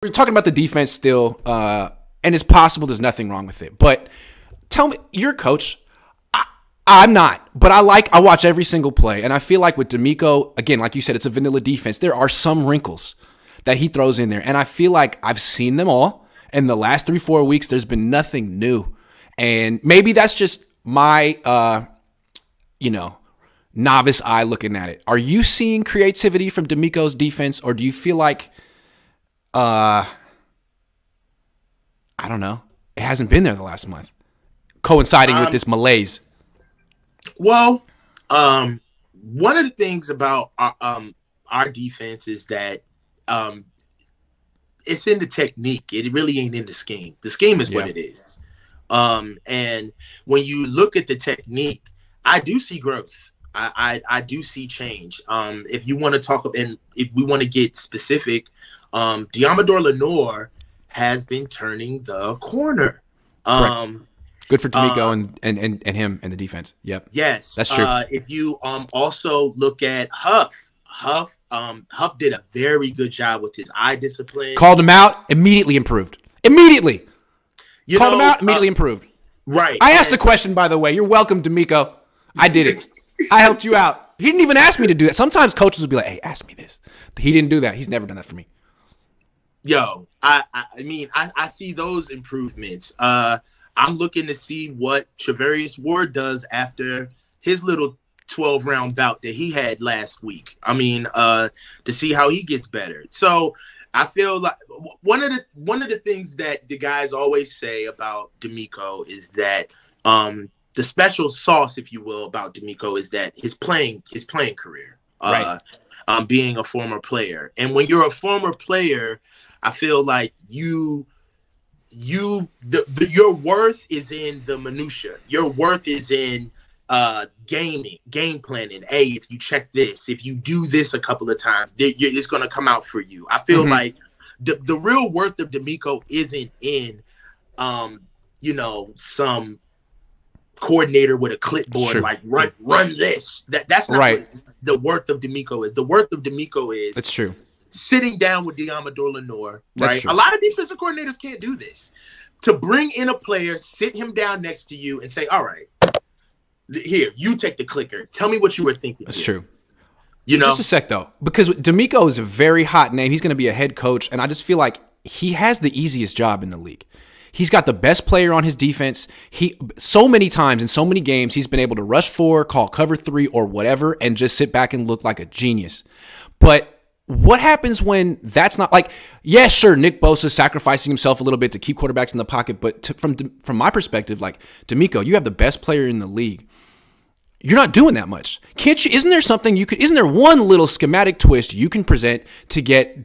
we're talking about the defense still, and it's possible there's nothing wrong with it. But tell me, you're a coach. I'm not, but I watch every single play, and I feel like with DeMeco, again, like you said, it's a vanilla defense. There are some wrinkles that he throws in there, and I feel like I've seen them all. In the last 3-4 weeks, there's been nothing new, and maybe that's just my, novice eye looking at it. Are you seeing creativity from DeMeco's defense, or do you feel like, I don't know, it hasn't been there the last month, coinciding with this malaise? Well, one of the things about our defense is that it's in the technique. It really ain't in the scheme. The scheme is what it is. And when you look at the technique, I do see growth. I do see change. If you want to talk, and if we want to get specific, Diamador Lenore has been turning the corner. Good for DeMeco and him and the defense. Yep. Yes, that's true. If you also look at Huff did a very good job with his eye discipline. Called him out, immediately improved. Immediately. Called him out, immediately improved. Right. I asked the question, by the way. You're welcome, DeMeco. I did it. I helped you out. He didn't even ask me to do that. Sometimes coaches will be like, hey, ask me this. He didn't do that. He's never done that for me. Yo, I mean, I see those improvements. I'm looking to see what Travarius Ward does after his little 12-round bout that he had last week. I mean, to see how he gets better. So I feel like one of the things that the guys always say about DeMeco is that the special sauce, if you will, about DeMeco is that his playing career, being a former player. And when you're a former player, I feel like your worth is in the minutia. Your worth is in game planning. Hey, if you check this, if you do this a couple of times, it's going to come out for you. I feel like the real worth of DeMeco isn't in, some coordinator with a clipboard like run this. That's not what the worth of DeMeco is. The worth of DeMeco is that's true. Sitting down with Diamador Lenore, That's right? true. A lot of defensive coordinators can't do this. To bring in a player, sit him down next to you, and say, "All right, here, you take the clicker. Tell me what you were thinking." That's true. You know, just a sec though, because DeMeco is a very hot name. He's going to be a head coach, and I just feel like he has the easiest job in the league. He's got the best player on his defense. So many times in so many games, he's been able to rush 4, call cover 3 or whatever, and just sit back and look like a genius. But what happens when that's not like, yeah, sure, Nick Bosa sacrificing himself a little bit to keep quarterbacks in the pocket. But from my perspective, like DeMeco, you have the best player in the league. You're not doing that much. Can't you? Isn't there one little schematic twist you can present to get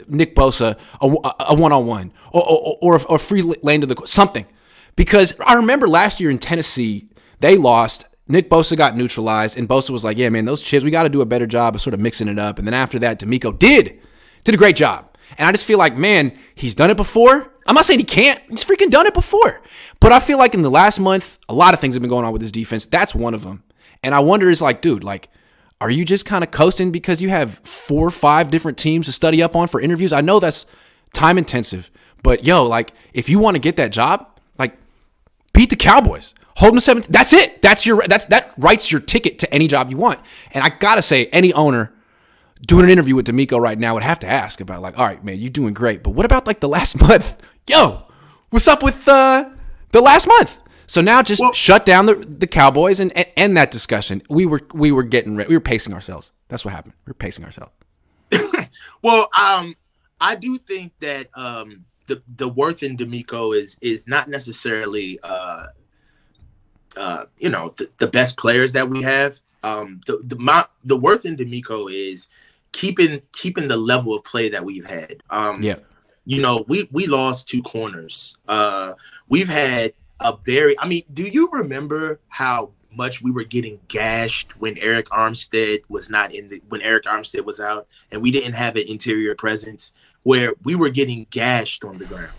Nick Bosa a one-on-one or a free lane to the something? Because I remember last year in Tennessee, they lost. Nick Bosa got neutralized, and Bosa was like, yeah, man, those chips, we got to do a better job of sort of mixing it up. And then after that, DeMeco did a great job. And I just feel like, man, he's done it before. I'm not saying he can't. He's freaking done it before. But I feel like in the last month, a lot of things have been going on with his defense. That's one of them. And I wonder is like, dude, like, are you just kind of coasting because you have 4 or 5 different teams to study up on for interviews? I know that's time intensive, but yo, like, if you want to get that job, like, beat the Cowboys. Hold them to 7. That's it. That writes your ticket to any job you want. And I gotta say, any owner doing an interview with DeMeco right now would have to ask about like, all right, man, you're doing great, but what about like the last month? Yo, what's up with the last month? So now just shut down the Cowboys and end that discussion. We were getting ready. We were pacing ourselves. That's what happened. We were pacing ourselves. Well, I do think that the worth in DeMeco is not necessarily the best players that we have. The worth in DeMeco is keeping the level of play that we've had. We lost 2 corners. We've had do you remember how much we were getting gashed when Eric Armstead was out and we didn't have an interior presence where we were getting gashed on the ground?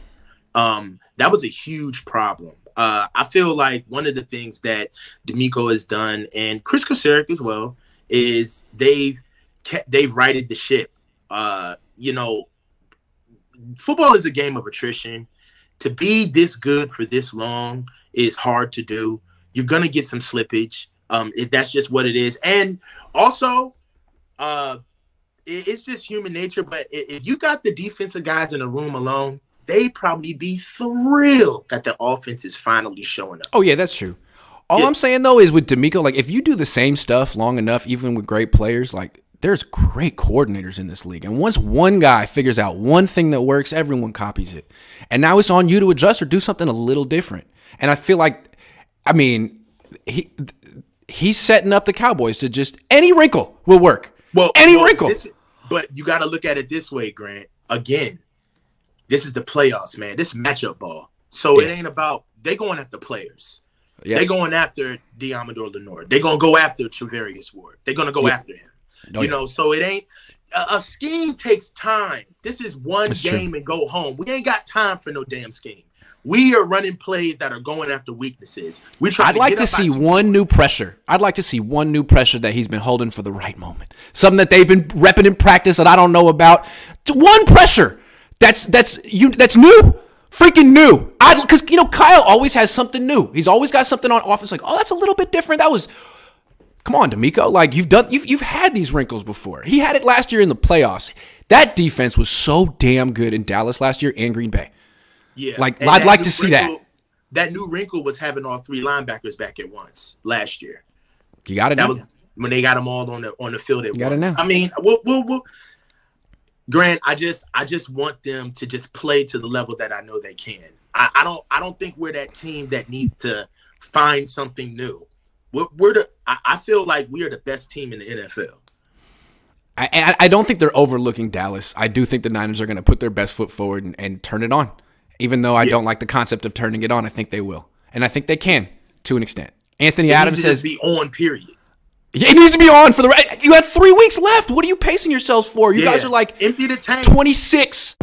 That was a huge problem. I feel like one of the things that DeMeco has done, and Chris Kocurek as well, is they've righted the ship. football is a game of attrition. To be this good for this long is hard to do. You're gonna get some slippage. That's just what it is. And also, it's just human nature. But if you got the defensive guys in a room alone, they probably be thrilled that the offense is finally showing up. Oh yeah, that's true. All I'm saying though is with DeMeco, like if you do the same stuff long enough, even with great players, like there's great coordinators in this league. And once one guy figures out one thing that works, everyone copies it. And now it's on you to adjust or do something a little different. And I feel like, I mean, he's setting up the Cowboys to just any wrinkle will work. Well, any wrinkle. But you got to look at it this way, Grant. Again, this is the playoffs, man. This matchup ball. So it ain't about they going after players. Yeah. They going after Diamador Lenore. They're going to go after Travarius Ward. They're going to go after him. You know, so it ain't a scheme takes time. This is one game and go home. We ain't got time for no damn scheme. We are running plays that are going after weaknesses. I'd like to see one new pressure. I'd like to see one new pressure that he's been holding for the right moment. Something that they've been repping in practice that I don't know about. One pressure that's new. Freaking new. Because, you know, Kyle always has something new. He's always got something on offense like, oh, that's a little bit different. That was... Come on, DeMeco. Like you've had these wrinkles before. He had it last year in the playoffs. That defense was so damn good in Dallas last year and Green Bay. Yeah. Like I'd like to see that. That new wrinkle was having all three linebackers back at once last year. You got it. That was when they got them all on the field at once. I mean, we'll Grant, I just want them to just play to the level that I know they can. I don't think we're that team that needs to find something new. I feel like we are the best team in the NFL. I don't think they're overlooking Dallas. I do think the Niners are going to put their best foot forward and turn it on. Even though I don't like the concept of turning it on, I think they will. And I think they can to an extent. Anthony Adams says... It needs to be on, period. It needs to be on for the right... You have 3 weeks left. What are you pacing yourselves for? You guys are like... Empty the tank. 26.